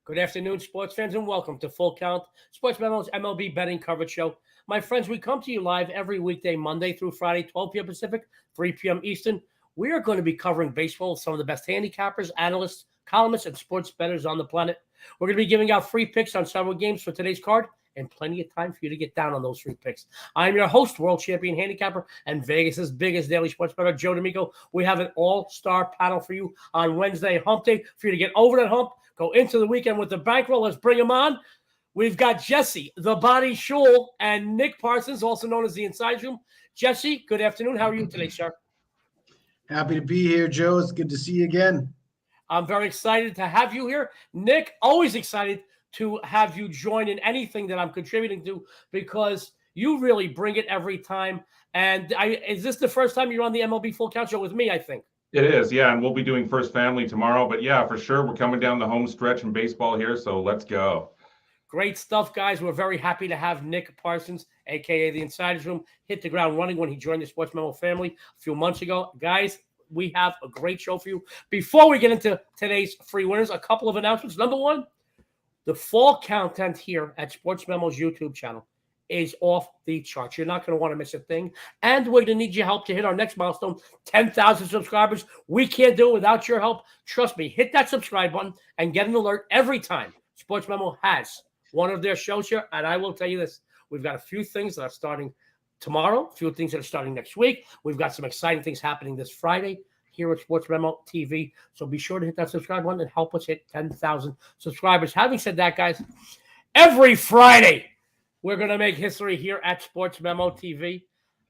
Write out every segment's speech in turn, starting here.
Good afternoon, sports fans, and welcome to Full Count, SportsMemo's MLB betting coverage show. My friends, we come to you live every weekday, Monday through Friday, 12 p.m. Pacific, 3 p.m. Eastern. We are going to be covering baseball with some of the best handicappers, analysts, columnists, and sports bettors on the planet. We're going to be giving out free picks on several games for today's card, and plenty of time for you to get down on those free picks. I'm your host, world champion handicapper, and Vegas's biggest daily sports bettor, Joe D'Amico. We have an all-star panel for you on Wednesday, hump day, for you to get over that hump, go into the weekend with the bankroll. Let's bring them on. We've got Jesse, the Body Schule, and Nick Parsons, also known as the Inside Room. Jesse, good afternoon. How are you today, sir? Happy to be here, Joe. It's good to see you again. I'm very excited to have you here. Nick, always excited to have you join in anything that I'm contributing to because you really bring it every time. And is this the first time you're on the MLB Full Count show with me, I think? It is, yeah, and we'll be doing First Family tomorrow. But yeah, for sure, we're coming down the home stretch in baseball here, so let's go. Great stuff, guys. We're very happy to have Nick Parsons, a.k.a. the Insiders Room, hit the ground running when he joined the SportsMemo family a few months ago. Guys, we have a great show for you. Before we get into today's free winners, a couple of announcements. Number one, the fall content here at SportsMemo's YouTube channel is off the charts. You're not going to want to miss a thing. And we're going to need your help to hit our next milestone, 10,000 subscribers. We can't do it without your help. Trust me, hit that subscribe button and get an alert every time SportsMemo has one of their shows here. And I will tell you this, we've got a few things that are starting tomorrow, a few things that are starting next week. We've got some exciting things happening this Friday here at SportsMemo TV. So be sure to hit that subscribe button and help us hit 10,000 subscribers. Having said that, guys, every Friday, we're going to make history here at SportsMemo TV,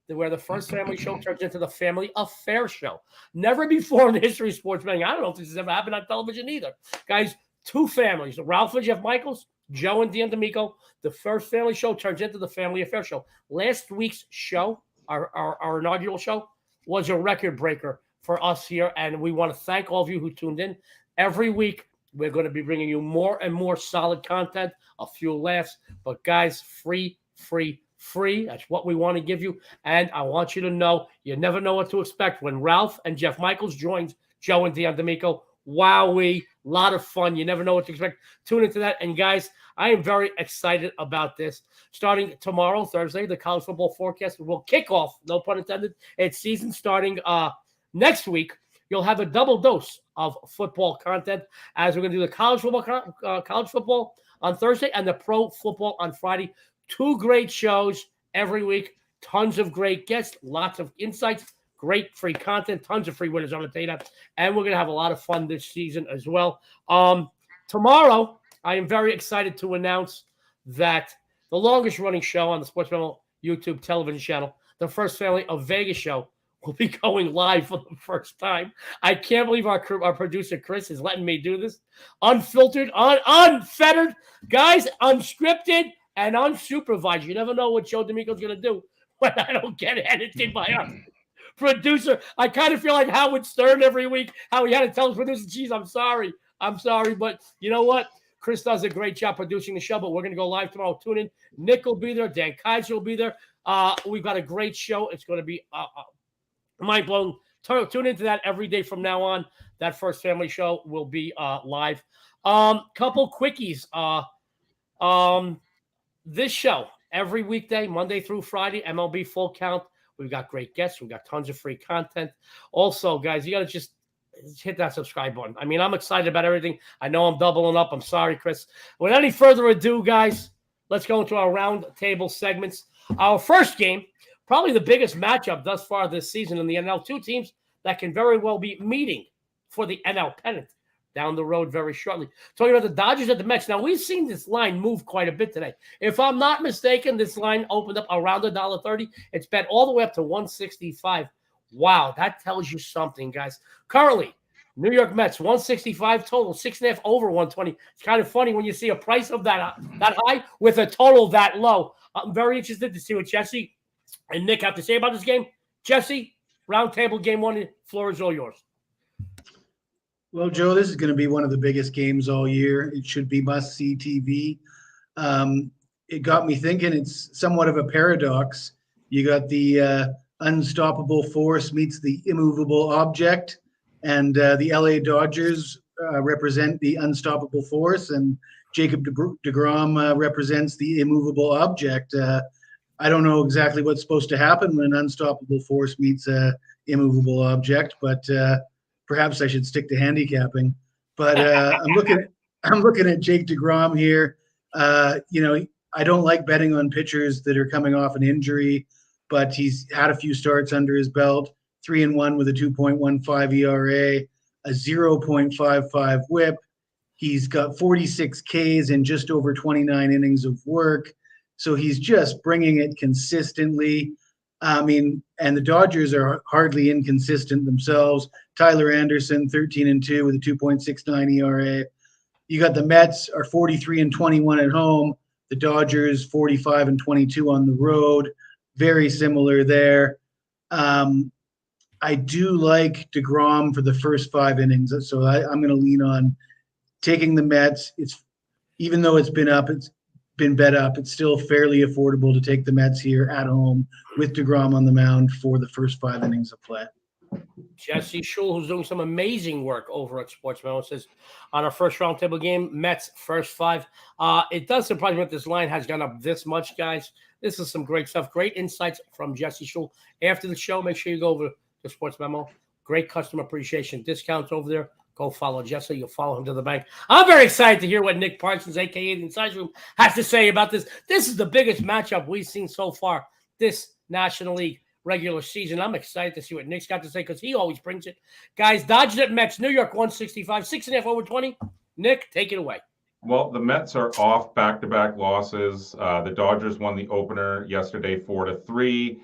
where the First Family show turns into the Family Affair show. Never before in the history of sports betting. I don't know if this has ever happened on television either. Guys, two families, Ralph and Jeff Michaels, Joe and Dan D'Amico. The First Family show turns into the Family Affair show. Last week's show, our inaugural show, was a record breaker for us here, and we want to thank all of you who tuned in. Every week, we're going to be bringing you more and more solid content, a few laughs, but guys, free. That's what we want to give you, and I want you to know, you never know what to expect. When Ralph and Jeff Michaels joins Joe and Dan D'Amico, wowee, a lot of fun. You never know what to expect. Tune into that, and guys, I am very excited about this. Starting tomorrow, Thursday, the college football forecast will kick off, no pun intended, its season starting next week. You'll have a double dose of football content as we're going to do the college football on Thursday and the pro football on Friday. Two great shows every week, tons of great guests, lots of insights, great free content, tons of free winners on the data, and we're going to have a lot of fun this season as well. Tomorrow, I am very excited to announce that the longest running show on the SportsMemo YouTube television channel, the First Family of Vegas show, will be going live for the first time. I can't believe our producer, Chris, is letting me do this. Unfiltered, unfettered, guys, unscripted, and unsupervised. You never know what Joe D'Amico's going to do when I don't get edited by our producer. I kind of feel like Howard Stern every week, how he had to tell his producer, geez, I'm sorry. But you know what? Chris does a great job producing the show, but we're going to go live tomorrow. Tune in. Nick will be there. Dan Kaiser will be there. We've got a great show. It's going to be mind blown. Tune into that every day from now on. That First Family show will be live. Couple quickies. This show every weekday, Monday through Friday, MLB Full Count. We've got great guests. We've got tons of free content. Also, guys, you got to just hit that subscribe button. I mean, I'm excited about everything. I know I'm doubling up. I'm sorry, Chris. Without any further ado, guys, let's go into our round table segments. Our first game, probably the biggest matchup thus far this season in the NL. Two teams that can very well be meeting for the NL pennant down the road very shortly. Talking about the Dodgers at the Mets. Now, we've seen this line move quite a bit today. If I'm not mistaken, this line opened up around $1.30. It's bet all the way up to 165. Wow, that tells you something, guys. Currently, New York Mets, 165 total, 6.5 over 120. It's kind of funny when you see a price of that high with a total that low. I'm very interested to see what Jesse and Nick have to say about this game. Jesse, roundtable game one, floor is all yours. Well, Joe, this is going to be one of the biggest games all year. It should be must-see TV. It got me thinking it's somewhat of a paradox. You got the unstoppable force meets the immovable object, and the LA Dodgers represent the unstoppable force, and Jacob deGrom represents the immovable object. I don't know exactly what's supposed to happen when an unstoppable force meets a immovable object, but perhaps I should stick to handicapping. But I'm looking at Jake deGrom here. I don't like betting on pitchers that are coming off an injury, but he's had a few starts under his belt. 3-1 with a 2.15 ERA, a 0.55 WHIP. He's got 46 Ks in just over 29 innings of work. So he's just bringing it consistently. I mean, and the Dodgers are hardly inconsistent themselves. Tyler Anderson, 13-2 with a 2.69 ERA. You got the Mets are 43-21 at home. The Dodgers 45-22 on the road. Very similar there. I do like deGrom for the first 5 innings. So I'm going to lean on taking the Mets. Even though it's been bet up, it's still fairly affordable to take the Mets here at home with deGrom on the mound for the first 5 innings of play. Jesse Schule, who's doing some amazing work over at SportsMemo, says on our first roundtable game, Mets first 5. It does surprise me that this line has gone up this much, guys. This is some great stuff. Great insights from Jesse Schule. After the show, make sure you go over to SportsMemo. Great customer appreciation discounts over there. Go follow Jesse. You'll follow him to the bank. I'm very excited to hear what Nick Parsons, a.k.a. the Inside Room, has to say about this. This is the biggest matchup we've seen so far this National League regular season. I'm excited to see what Nick's got to say because he always brings it. Guys, Dodgers at Mets, New York 165, 6.5 over 20. Nick, take it away. Well, the Mets are off back-to-back losses. The Dodgers won the opener yesterday 4-3.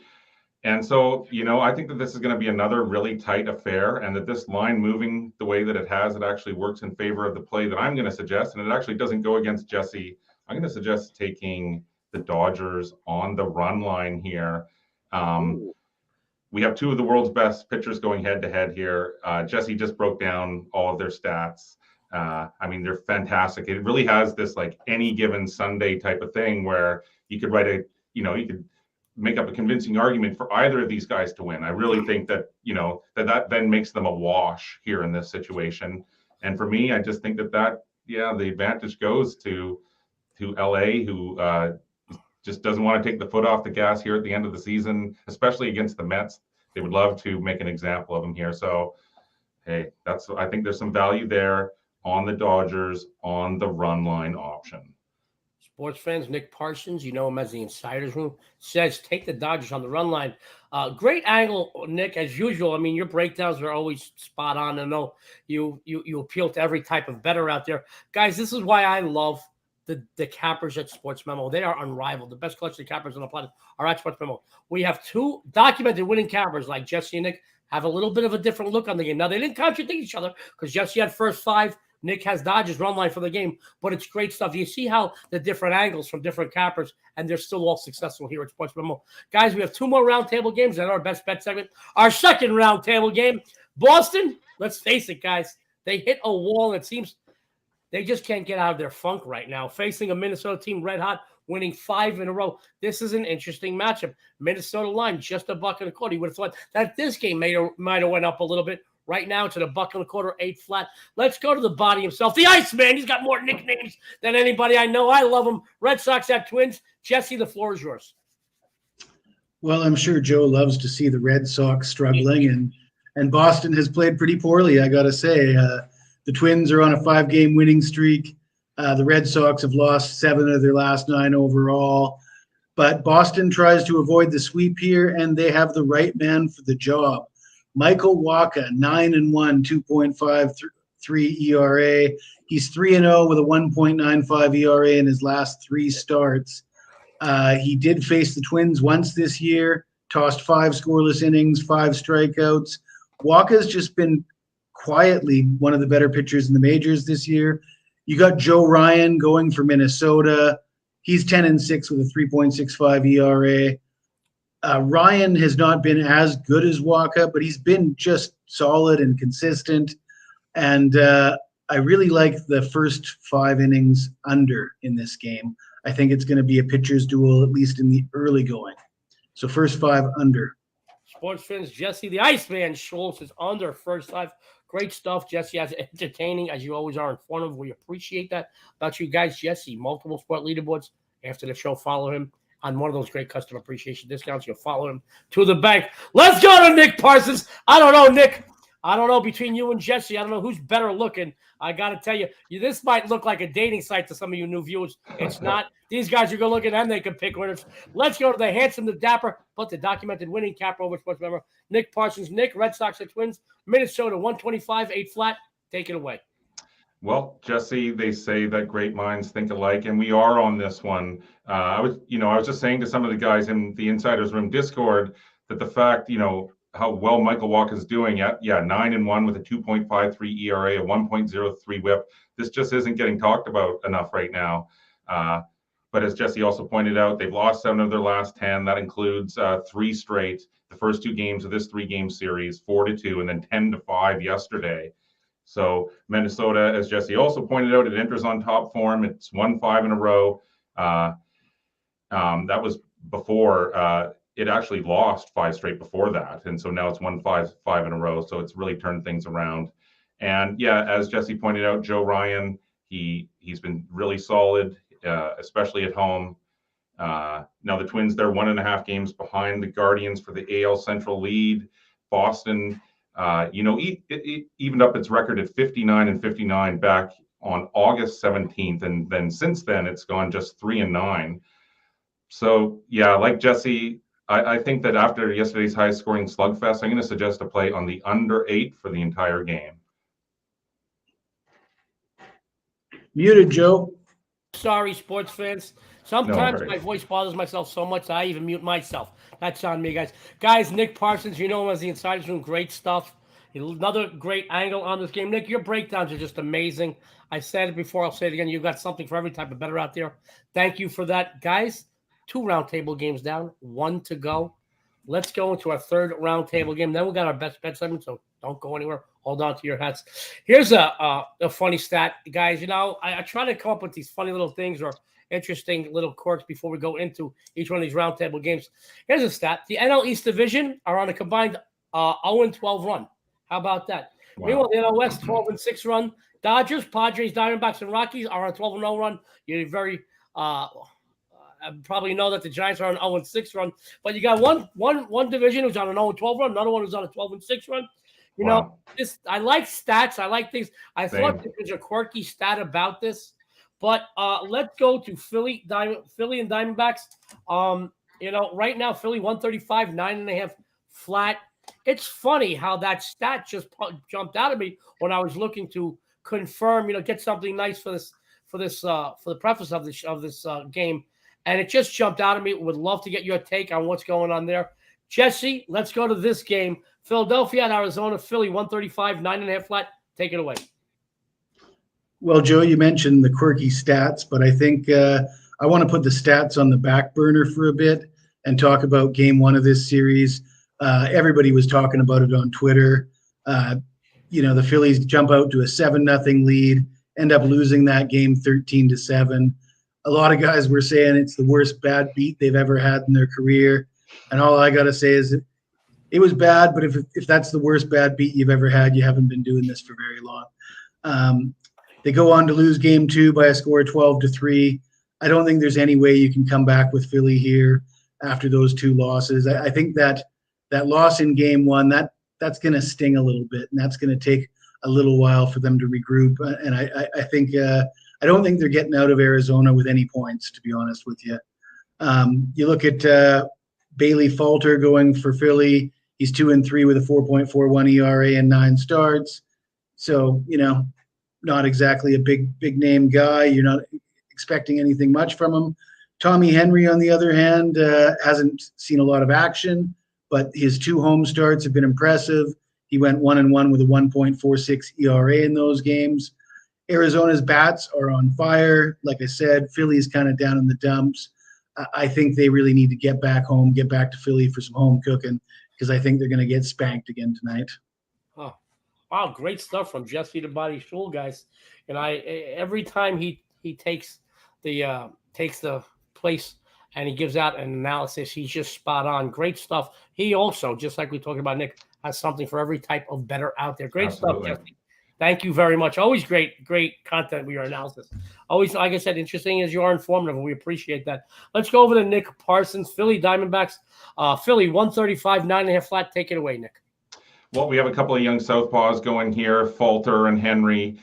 And so, I think that this is going to be another really tight affair, and that this line moving the way that it has, it actually works in favor of the play that I'm going to suggest, and it actually doesn't go against Jesse. I'm going to suggest taking the Dodgers on the run line here. We have 2 of the world's best pitchers going head-to-head here. Jesse just broke down all of their stats. They're fantastic. It really has this like any given Sunday type of thing where you could write you could make up a convincing argument for either of these guys to win. I really think that, that then makes them a wash here in this situation. And for me, I just think that the advantage goes to LA, who just doesn't want to take the foot off the gas here at the end of the season, especially against the Mets. They would love to make an example of them here. So, hey, I think there's some value there on the Dodgers on the run line option. Sports fans, Nick Parsons, you know him as the Insider's Room, says take the Dodgers on the run line. Great angle, Nick, as usual. I mean, your breakdowns are always spot on. I know you appeal to every type of bettor out there. Guys, this is why I love the cappers at SportsMemo. They are unrivaled. The best collection of cappers on the planet are at SportsMemo. We have 2 documented winning cappers like Jesse and Nick have a little bit of a different look on the game. Now, they didn't contradict each other because Jesse had first 5. Nick has Dodgers run line for the game, but it's great stuff. You see how the different angles from different cappers, and they're still all successful here at SportsMemo. Guys, we have 2 more roundtable games and our best bet segment. Our second roundtable game, Boston, let's face it, guys, they hit a wall, and it seems they just can't get out of their funk right now. Facing a Minnesota team red hot, winning 5 in a row. This is an interesting matchup. Minnesota line just $1.25. You would have thought that this game might have went up a little bit. Right now, it's at $1.25, 8 flat. Let's go to the body himself, the Iceman. He's got more nicknames than anybody I know. I love him. Red Sox at Twins. Jesse, the floor is yours. Well, I'm sure Joe loves to see the Red Sox struggling, and Boston has played pretty poorly, I got to say. The Twins are on a 5-game winning streak. The Red Sox have lost 7 of their last 9 overall. But Boston tries to avoid the sweep here, and they have the right man for the job. Michael Wacha, 9-1, 2.53 ERA. He's 3-0 with a 1.95 ERA in his last 3 starts. He did face the Twins once this year, tossed 5 scoreless innings, 5 strikeouts. Wacha's just been quietly one of the better pitchers in the majors this year. You got Joe Ryan going for Minnesota. He's 10-6 with a 3.65 ERA. Ryan has not been as good as Wacha, but he's been just solid and consistent. And I really like the first 5 innings under in this game. I think it's going to be a pitcher's duel, at least in the early going. So first 5 under. Sports fans, Jesse the Iceman Schultz is under first life. Great stuff, Jesse. As entertaining as you always are, informative. We appreciate that about you guys, Jesse. Multiple sport leaderboards. After the show, follow him on one of those great customer appreciation discounts. You'll follow him to the bank. Let's go to Nick Parsons. I don't know, Nick. I don't know between you and Jesse. I don't know who's better looking. I got to tell you, this might look like a dating site to some of you new viewers. It's not. These guys are good looking and they can pick winners. Let's go to the handsome, the dapper, but the documented winning cap over SportsMemo. Nick Parsons. Nick, Red Sox at Twins. Minnesota 125, 8 flat. Take it away. Well, Jesse, they say that great minds think alike, and we are on this one. I was just saying to some of the guys in the Insiders Room Discord that the fact, how well Michael Wacha's doing at 9-1 with a 2.53 ERA, a 1.03 WHIP. This just isn't getting talked about enough right now. But as Jesse also pointed out, they've lost 7 of their last 10. That includes 3 straight, the first 2 games of this 3-game series, 4-2, and then 10-5 yesterday. So Minnesota, as Jesse also pointed out, it enters on top form. It's won 5 in a row. That was before it actually lost 5 straight before that. And so now it's won 5 in a row. So it's really turned things around. And as Jesse pointed out, Joe Ryan, he's been really solid, especially at home. Now the Twins, they're 1.5 games behind the Guardians for the AL Central lead. Boston, it evened up its record at 59-59 back on August 17th. And then since then, it's gone just 3-9. So, like Jesse, I think that after yesterday's high-scoring slugfest, I'm going to suggest a play on the under 8 for the entire game. Muted, Joe. Sorry, sports fans. Sometimes my voice bothers myself so much that I even mute myself. That's on me, guys. Guys, Nick Parsons, you know him as the Insiders Room. Great stuff. Another great angle on this game. Nick, your breakdowns are just amazing. I said it before. I'll say it again. You've got something for every type of bettor out there. Thank you for that. Guys, 2 roundtable games down, 1 to go. Let's go into our 3rd roundtable game. Then we got our best bet segment, so don't go anywhere. Hold on to your hats. Here's a funny stat, guys. I try to come up with these funny little things or interesting little quirks before we go into each one of these roundtable games. Here's a stat. The NL East Division are on a combined 0-12 run. How about that? Wow. Meanwhile, the NL West 12-6 run. Dodgers, Padres, Diamondbacks, and Rockies are on a 12-0 run. You're very probably know that the Giants are on an 0-6 run, but you got one division who's on an 0-12 run, another one who's on a 12-6 run. I like stats. I like things. I thought there was a quirky stat about this, but let's go to Philly and Diamondbacks. Right now Philly 135, 9.5 flat. It's funny how that stat just jumped out at me when I was looking to confirm, get something nice for the preface of this game. And it just jumped out at me. Would love to get your take on what's going on there. Jesse, let's go to this game. Philadelphia and Arizona. Philly 135, 9.5 flat. Take it away. Well, Joe, you mentioned the quirky stats, but I think I want to put the stats on the back burner for a bit and talk about game 1 of this series. Everybody was talking about it on Twitter. The Phillies jump out to a 7-0 lead, end up losing that game 13-7. A lot of guys were saying it's the worst bad beat they've ever had in their career. And all I got to say is it was bad, but if that's the worst bad beat you've ever had, you haven't been doing this for very long. They go on to lose game 2 by a score of 12-3. I don't think there's any way you can come back with Philly here after those 2 losses. I think that loss in game 1, that's going to sting a little bit, and that's going to take a little while for them to regroup. And I think I don't think they're getting out of Arizona with any points, to be honest with you. You look at Bailey Falter going for Philly. He's 2-3 with a 4.41 ERA and 9 starts. So, not exactly a big name guy. You're not expecting anything much from him. Tommy Henry, on the other hand, hasn't seen a lot of action, but his 2 home starts have been impressive. He went 1-1 with a 1.46 ERA in those games. Arizona's bats are on fire. Like I said, Philly's kind of down in the dumps. I think they really need to get back home, get back to Philly for some home cooking, because I think they're going to get spanked again tonight. Oh, wow, great stuff from Jesse the Body Schule, guys. And every time he takes the place and he gives out an analysis. He's just spot on. Great stuff. He also, just like we talked about, Nick, has something for every type of bettor out there. Great Absolutely. stuff, Jesse. Thank you very much. Always great content with your analysis. Always, like I said, interesting as you are, informative, and we appreciate that. Let's go over to Nick Parsons, Philly Diamondbacks. Philly, 135, 9.5 flat. Take it away, Nick. Well, we have a couple of young southpaws going here, Falter and Henry.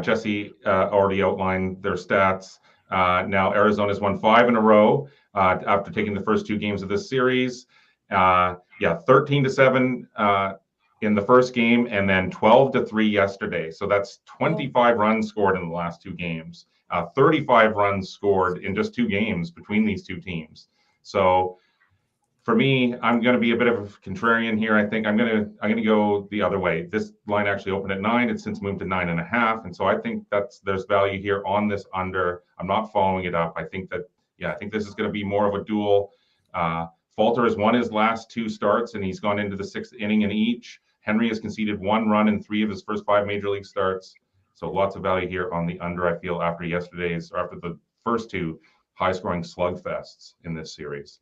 Jesse already outlined their stats. Now Arizona's won 5 in a row after taking the first 2 games of this series. 13-7 in the first game, and then 12-3 yesterday. So that's 25 runs scored in the last 2 games. 35 runs scored in just 2 games between these 2 teams. So for me, I'm going to be a bit of a contrarian here. I think I'm going to go the other way. This line actually opened at 9. It's since moved to 9.5, and so I think there's value here on this under. I'm not following it up. I think this is going to be more of a duel. Falter has won his last 2 starts, and he's gone into the 6th inning in each. Henry has conceded 1 run in 3 of his first 5 major league starts. So lots of value here on the under, I feel, after the first 2 high-scoring slugfests in this series.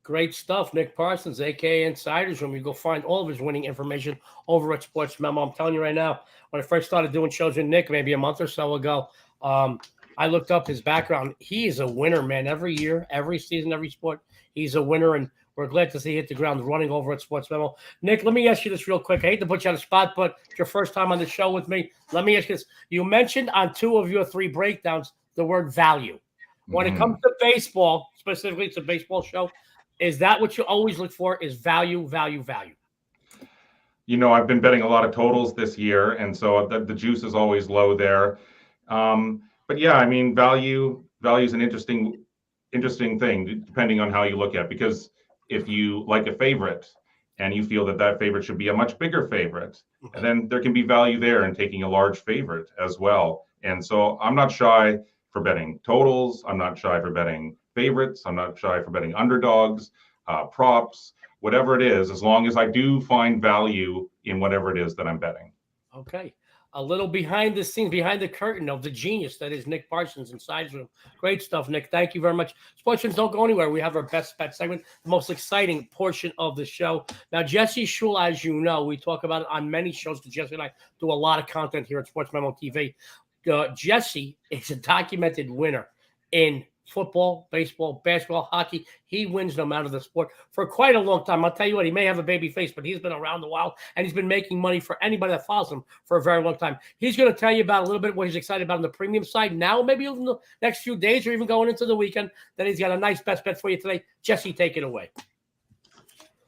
Great stuff. Nick Parsons, a.k.a. Insiders Room. You go find all of his winning information over at SportsMemo. I'm telling you right now, when I first started doing shows with Nick maybe a month or so ago, I looked up his background. He is a winner, man. Every year, every season, every sport, he's a winner, and we're glad to see he hit the ground running over at SportsMemo. Nick, let me ask you this real quick. I hate to put you on the spot, but it's your first time on the show with me. Let me ask you this. You mentioned on 2 of your 3 breakdowns the word value. When it comes to baseball, specifically it's a baseball show, is that what you always look for, is value, value, value? You know, I've been betting a lot of totals this year, and so the juice is always low there. But yeah, I mean, value is an interesting thing, depending on how you look at it, because if you like a favorite and you feel that favorite should be a much bigger favorite, and then there can be value there in taking a large favorite as well. And so I'm not shy for betting totals. I'm not shy for betting favorites. I'm not shy for betting underdogs, props, whatever it is, as long as I do find value in whatever it is that I'm betting. Okay. A little behind the scenes, behind the curtain of the genius that is Nick Parsons inside room. Great stuff, Nick. Thank you very much. Sportsmen, don't go anywhere. We have our best bet segment, the most exciting portion of the show. Now, Jesse Schule, as you know, we talk about it on many shows because Jesse and I do a lot of content here at SportsMemo TV. Jesse is a documented winner in football, baseball, basketball, hockey. He wins no matter the sport for quite a long time. I'll tell you what, he may have a baby face, but he's been around a while, and he's been making money for anybody that follows him for a very long time. He's going to tell you about a little bit what he's excited about on the premium side now, maybe in the next few days or even going into the weekend. Then he's got a nice best bet for you today. Jesse, take it away.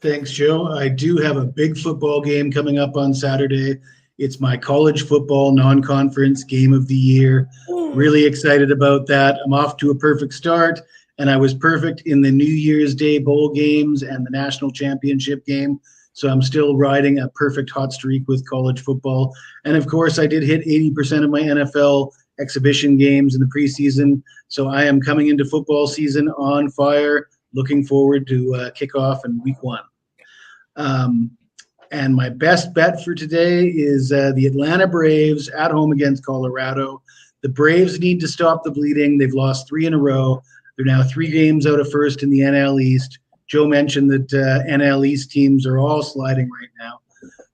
Thanks, Joe. I do have a big football game coming up on Saturday. It's my college football non-conference game of the year. Really excited about that. I'm off to a perfect start, and I was perfect in the New Year's Day bowl games and the national championship game. So I'm still riding a perfect hot streak with college football. And of course, I did hit 80% of my NFL exhibition games in the preseason. So I am coming into football season on fire. Looking forward to kickoff in week 1. And my best bet for today is the Atlanta Braves at home against Colorado. The Braves need to stop the bleeding. They've lost 3 in a row. They're now 3 games out of first in the NL East. Joe mentioned that NL East teams are all sliding right now.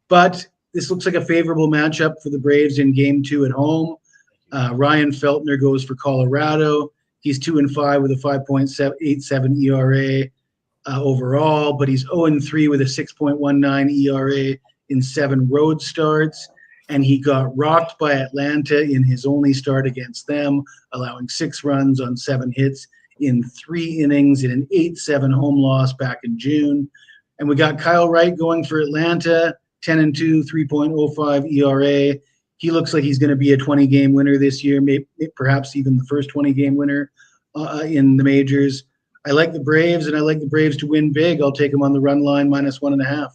But this looks like a favorable matchup for the Braves in Game 2 at home. Ryan Feltner goes for Colorado. He's 2-5 with a 5.87 ERA. Overall, but he's 0-3 with a 6.19 ERA in 7 road starts, and he got rocked by Atlanta in his only start against them, allowing 6 runs on 7 hits in 3 innings in an 8-7 home loss back in June. And we got Kyle Wright going for Atlanta, 10-2, 3.05 ERA. He looks like he's going to be a 20-game winner this year, maybe perhaps even the first 20-game winner in the majors. I like the Braves, and I like the Braves to win big. I'll take them on the run line -1.5.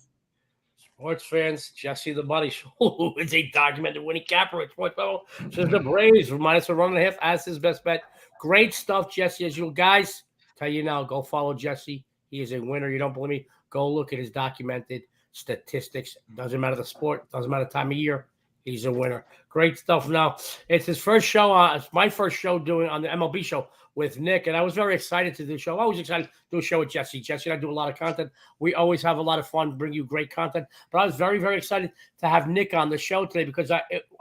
Sports fans, Jesse the Buddy Show is a documented winning capper at SportsMemo. Says the Braves -1.5 as his best bet. Great stuff, Jesse. As you guys tell you now, go follow Jesse. He is a winner. You don't believe me? Go look at his documented statistics. Doesn't matter the sport. Doesn't matter the time of year. He's a winner. Great stuff. Now, it's his first show. It's my first show doing on the MLB show with Nick, and I was very excited to do the show. I'm always excited to do a show with Jesse. Jesse and I do a lot of content. We always have a lot of fun, bring you great content. But I was very, very excited to have Nick on the show today because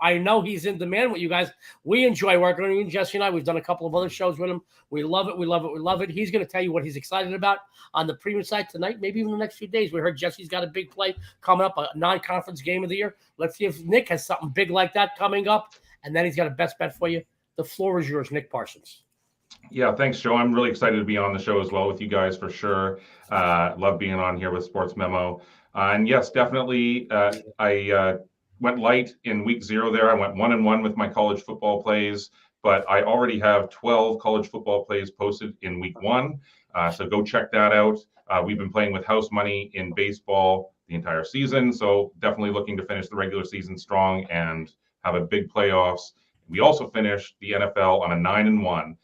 I know he's in demand with you guys. We enjoy working with him. Jesse and I, we've done a couple of other shows with him. We love it. We love it. We love it. He's going to tell you what he's excited about on the premium side tonight, maybe even the next few days. We heard Jesse's got a big play coming up, a non-conference game of the year. Let's see if Nick has something big like that coming up. And then he's got a best bet for you. The floor is yours, Nick Parsons. Yeah, thanks, Joe. I'm really excited to be on the show as well with you guys for sure. Love being on here with SportsMemo. And yes, definitely, I went light in week 0 there. I went 1-1 with my college football plays, but I already have 12 college football plays posted in week 1. So go check that out. We've been playing with house money in baseball the entire season. So definitely looking to finish the regular season strong and have a big playoffs. We also finished the NFL on a 9-1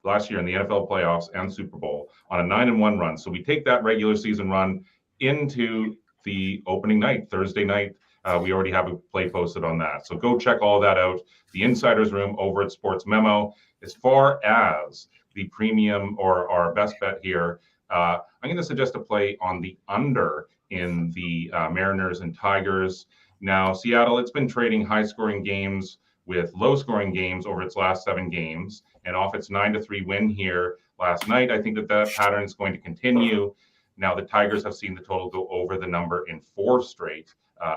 last year in the NFL playoffs and Super Bowl on a 9-1 run. So we take that regular season run into the opening night, Thursday night. We already have a play posted on that. So go check all that out. The Insider's Room over at SportsMemo. As far as the premium or our best bet here, I'm going to suggest a play on the under in the Mariners and Tigers. Now, Seattle, it's been trading high-scoring games with low-scoring games over its last 7 games, and off its 9-3 win here last night. I think that pattern is going to continue. Now, the Tigers have seen the total go over the number in 4 straight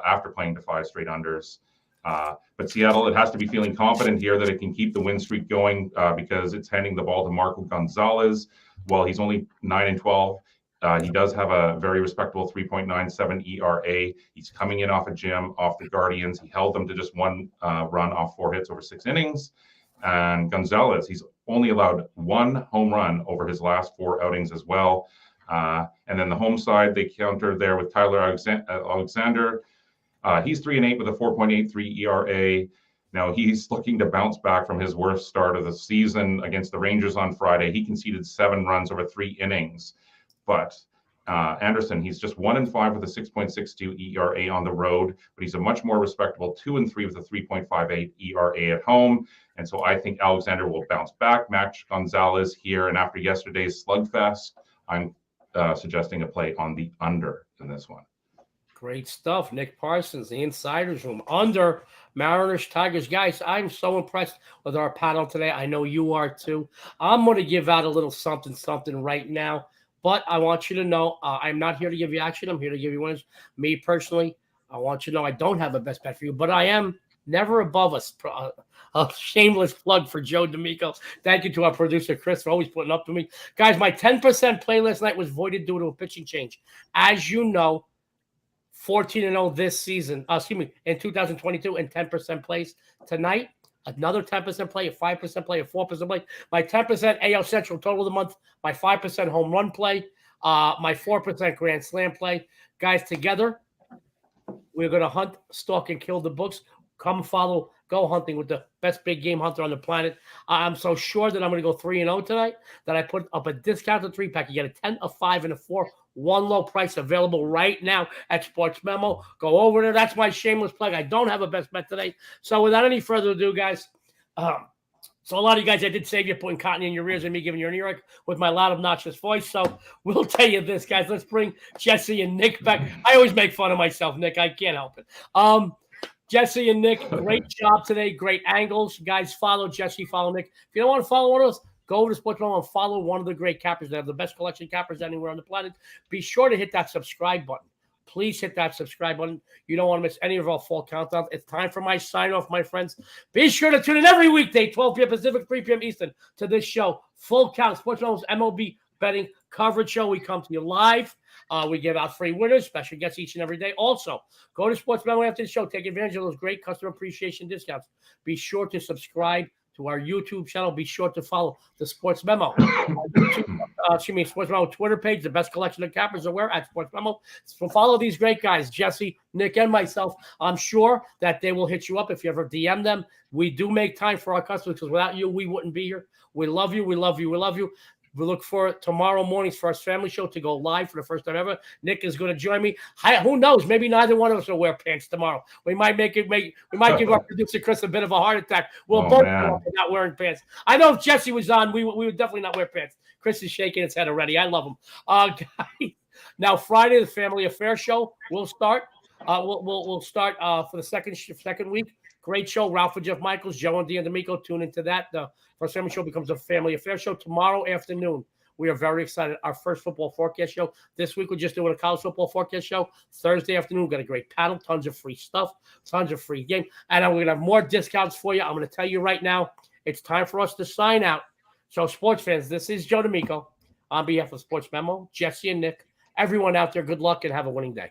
after playing to 5 straight unders. But Seattle, it has to be feeling confident here that it can keep the win streak going because it's handing the ball to Marco Gonzalez. While he's only 9-12, he does have a very respectable 3.97 ERA. He's coming in off a gym, off the Guardians. He held them to just 1 run off 4 hits over 6 innings. And Gonzalez, he's only allowed 1 home run over his last 4 outings as well. And then the home side, they countered there with Tyler Alexander. He's 3-8 with a 4.83 ERA. Now he's looking to bounce back from his worst start of the season against the Rangers on Friday. He conceded 7 runs over 3 innings. But Anderson, he's just 1-5 with a 6.62 ERA on the road, but he's a much more respectable 2-3 with a 3.58 ERA at home. And so I think Alexander will bounce back, match Gonzalez here. And after yesterday's slugfest, I'm suggesting a play on the under in this one. Great stuff. Nick Parsons, the Insider's Room. Under Mariners, Tigers. Guys, I'm so impressed with our panel today. I know you are too. I'm going to give out a little something right now. But I want you to know I'm not here to give you action. I'm here to give you winners. Me personally, I want you to know I don't have a best bet for you, but I am never above us. A shameless plug for Joe D'Amico. Thank you to our producer, Chris, for always putting up to me. Guys, my 10% play last night was voided due to a pitching change. As you know, 14-0 this season, in 2022 and 10% plays. Tonight, another 10% play, a 5% play, a 4% play. My 10% AL Central total of the month, my 5% home run play, my 4% Grand Slam play. Guys, together, we're going to hunt, stalk, and kill the books. Come follow, go hunting with the best big game hunter on the planet. I'm so sure that I'm going to go 3-0 tonight that I put up a discounted 3-pack. You get a 10, a 5, and a 4. 1 low price available right now at SportsMemo. Go over there. That's my shameless plug. I don't have a best bet today. So without any further ado, guys, so a lot of you guys, I did save you putting cotton in your ears and me giving you an earache with my loud, obnoxious voice. So we'll tell you this, guys. Let's bring Jesse and Nick back. I always make fun of myself, Nick. I can't help it. Jesse and Nick, great job today. Great angles. Guys, follow Jesse, follow Nick. If you don't want to follow one of us, go over to SportsMemo and follow one of the great cappers. They have the best collection of cappers anywhere on the planet. Be sure to hit that subscribe button. Please hit that subscribe button. You don't want to miss any of our fall countdowns. It's time for my sign-off, my friends. Be sure to tune in every weekday, 12 p.m. Pacific, 3 p.m. Eastern, to this show, Full Count, SportsMemo's MLB betting coverage show. We come to you live. We give out free winners, special guests each and every day. Also, go to SportsMemo after the show. Take advantage of those great customer appreciation discounts. Be sure to subscribe to our YouTube channel. Be sure to follow the SportsMemo. SportsMemo Twitter page, the best collection of cappers aware at SportsMemo. So follow these great guys, Jesse, Nick, and myself. I'm sure that they will hit you up if you ever DM them. We do make time for our customers because without you, we wouldn't be here. We love you. We love you. We love you. We look for tomorrow morning's first family show to go live for the first time ever. Nick is going to join me. Who knows? Maybe neither one of us will wear pants tomorrow. We might give our producer Chris a bit of a heart attack. We'll both go up and not wearing pants. I know if Jesse was on, we would definitely not wear pants. Chris is shaking his head already. I love him. Guys, now Friday the Family Affair show will start. We'll start for the second week. Great show. Ralph and Jeff Michaels, Joe and Dean D'Amico. Tune into that. The First Family Show becomes a Family Affair show tomorrow afternoon. We are very excited. Our first football forecast show. This week, we're just doing a college football forecast show. Thursday afternoon, we've got a great panel, tons of free stuff, tons of free game. And we're going to have more discounts for you. I'm going to tell you right now, it's time for us to sign out. So, sports fans, this is Joe D'Amico on behalf of Sports Memo, Jesse and Nick. Everyone out there, good luck and have a winning day.